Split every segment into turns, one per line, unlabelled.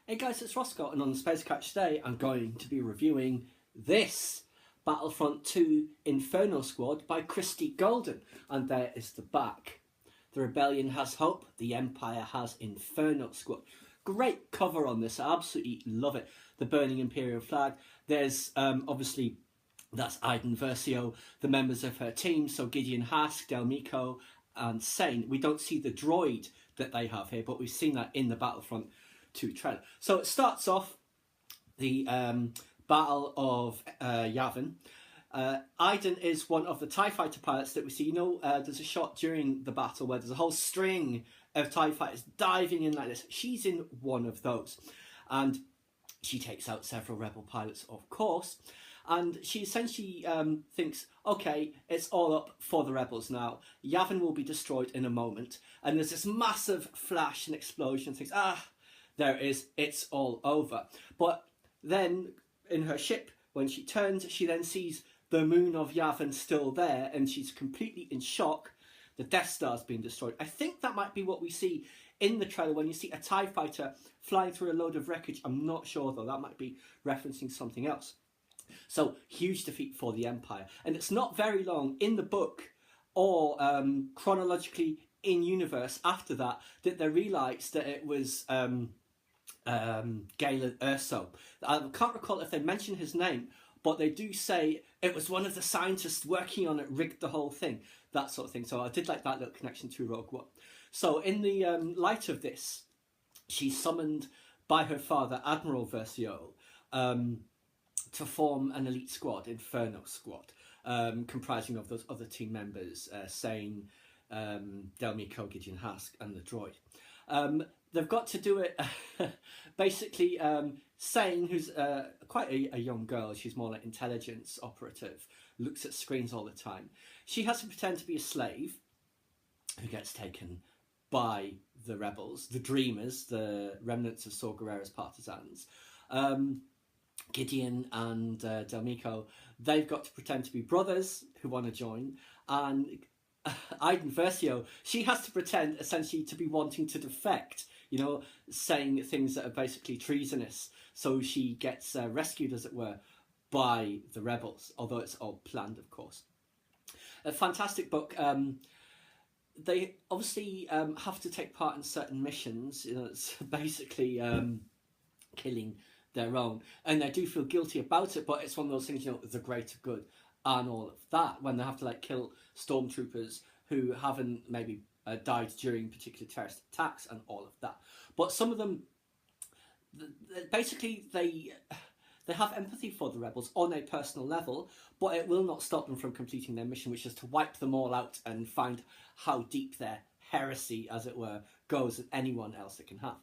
Hey guys, it's Roscoe, and on the Space Catch today I'm going to be reviewing this Battlefront II Inferno Squad by Christie Golden. And there is the back. The Rebellion has hope, the Empire has Inferno Squad. Great cover on this, I absolutely love it. The burning Imperial flag. There's obviously, that's Iden Versio, the members of her team, so Gideon Hask, Delmico and Sane. We don't see the droid that they have here, but we've seen that in the Battlefront II trailer. So it starts off the Battle of Yavin. Iden is one of the TIE fighter pilots that we see. You know, there's a shot during the battle where there's a whole string of TIE fighters diving in like this. She's in one of those. And she takes out several rebel pilots, of course. And she essentially thinks, okay, it's all up for the rebels now. Yavin will be destroyed in a moment. And there's this massive flash and explosion. Thinks, there it is, it's all over. But then in her ship, when she turns, she then sees the moon of Yavin still there, and she's completely in shock. The Death Star's been destroyed. I think that might be what we see in the trailer when you see a TIE fighter flying through a load of wreckage. I'm not sure though, that might be referencing something else. So, huge defeat for the Empire. And it's not very long in the book or chronologically in universe after that they realised that it was Galen Erso. I can't recall if they mention his name, but they do say it was one of the scientists working on it rigged the whole thing, that sort of thing. So I did like that little connection to Rogue One. So in the light of this, she's summoned by her father, Admiral Versio, to form an elite squad, Inferno Squad, comprising of those other team members, Sane, Delmico, Gideon Hask, and the droid. They've got to do it, basically, Sane, who's quite a young girl, she's more like intelligence operative, looks at screens all the time. She has to pretend to be a slave who gets taken by the rebels, the Dreamers, the remnants of Saw Gerrera's partisans. Gideon and Delmico, they've got to pretend to be brothers who want to join, and Iden Versio, she has to pretend essentially to be wanting to defect, you know, saying things that are basically treasonous. So she gets rescued, as it were, by the rebels, although it's all planned, of course. A fantastic book. They obviously have to take part in certain missions. You know, it's basically killing their own, and they do feel guilty about it, but it's one of those things, you know, the greater good and all of that, when they have to like kill stormtroopers who haven't maybe died during particular terrorist attacks and all of that. But some of them, basically, they have empathy for the rebels on a personal level, but it will not stop them from completing their mission, which is to wipe them all out and find how deep their heresy, as it were, goes, and anyone else it can have.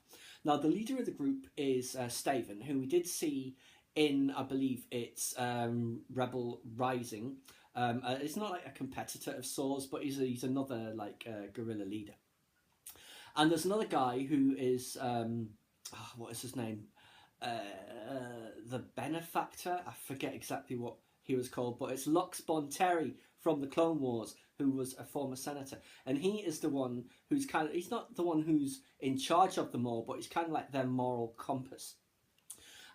Now, the leader of the group is Staven, who we did see in, I believe it's Rebel Rising. It's not like a competitor of Saw's, but he's another like guerrilla leader. And there's another guy who is, what is his name? The Benefactor? I forget exactly what he was called, but it's Lux Bonteri from the Clone Wars, who was a former senator. And he is the one who's kind of, he's not the one who's in charge of them all, but he's kind of like their moral compass.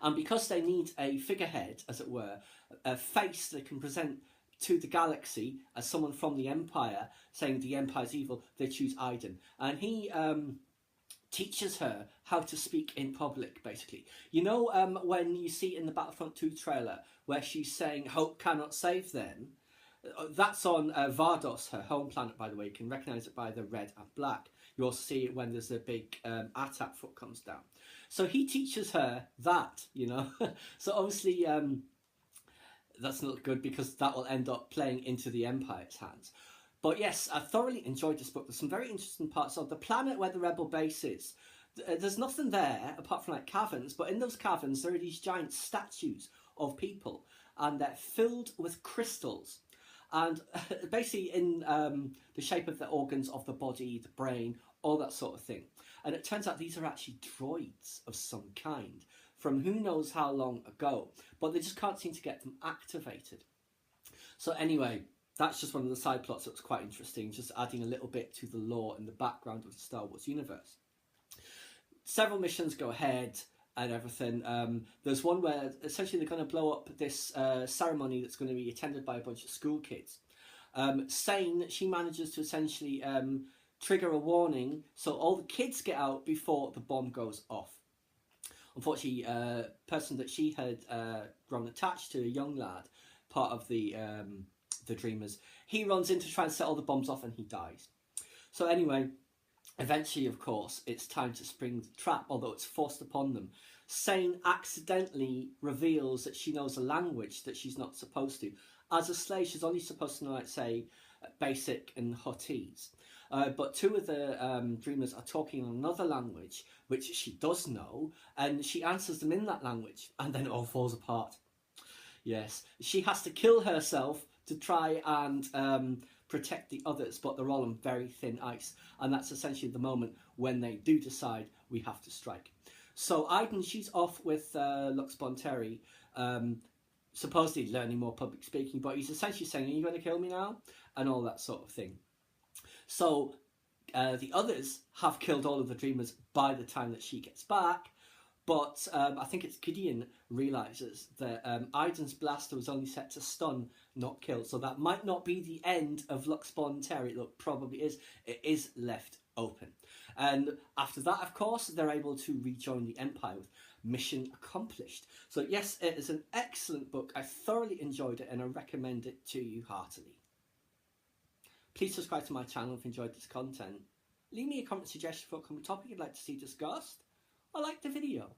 And because they need a figurehead, as it were, a face they can present to the galaxy as someone from the Empire, saying the Empire's evil, they choose Iden. And he teaches her how to speak in public, basically. You know, when you see in the Battlefront II trailer where she's saying, hope cannot save them, that's on Vardos, her home planet, by the way. You can recognise it by the red and black. You also see it when there's a big ATAT foot comes down. So he teaches her that, you know. So obviously that's not good, because that will end up playing into the Empire's hands. But yes, I thoroughly enjoyed this book. There's some very interesting parts of the planet where the rebel base is. There's nothing there apart from like caverns, but in those caverns there are these giant statues of people, and they're filled with crystals. And basically in the shape of the organs of the body, the brain, all that sort of thing. And it turns out these are actually droids of some kind from who knows how long ago, but they just can't seem to get them activated. So anyway, that's just one of the side plots that was quite interesting, just adding a little bit to the lore and the background of the Star Wars universe. Several missions go ahead. and everything. There's one where essentially they're going to blow up this ceremony that's going to be attended by a bunch of school kids. Sane, she manages to essentially trigger a warning so all the kids get out before the bomb goes off. Unfortunately, person that she had grown attached to, a young lad, part of the Dreamers, he runs in to try and set all the bombs off and he dies. So anyway, eventually, of course, it's time to spring the trap, although it's forced upon them. Sane accidentally reveals that she knows a language that she's not supposed to. As a slave, she's only supposed to know, like, say, Basic and Huttese. But two of the Dreamers are talking in another language, which she does know, and she answers them in that language, and then it all falls apart. Yes, she has to kill herself to try and protect the others, but they're all on very thin ice, and that's essentially the moment when they do decide we have to strike. So Iden, she's off with Lux Bonteri, supposedly learning more public speaking, but he's essentially saying, are you going to kill me now? And all that sort of thing. So the others have killed all of the Dreamers by the time that she gets back, but I think it's Gideon realises that Iden's blaster was only set to stun, not kill, so that might not be the end of Lux Bonteri. Look, probably is. It is left open. And after that, of course, they're able to rejoin the Empire with mission accomplished. So yes, it is an excellent book. I thoroughly enjoyed it and I recommend it to you heartily. Please subscribe to my channel if you enjoyed this content. Leave me a comment suggestion for a common topic you'd like to see discussed, or like the video.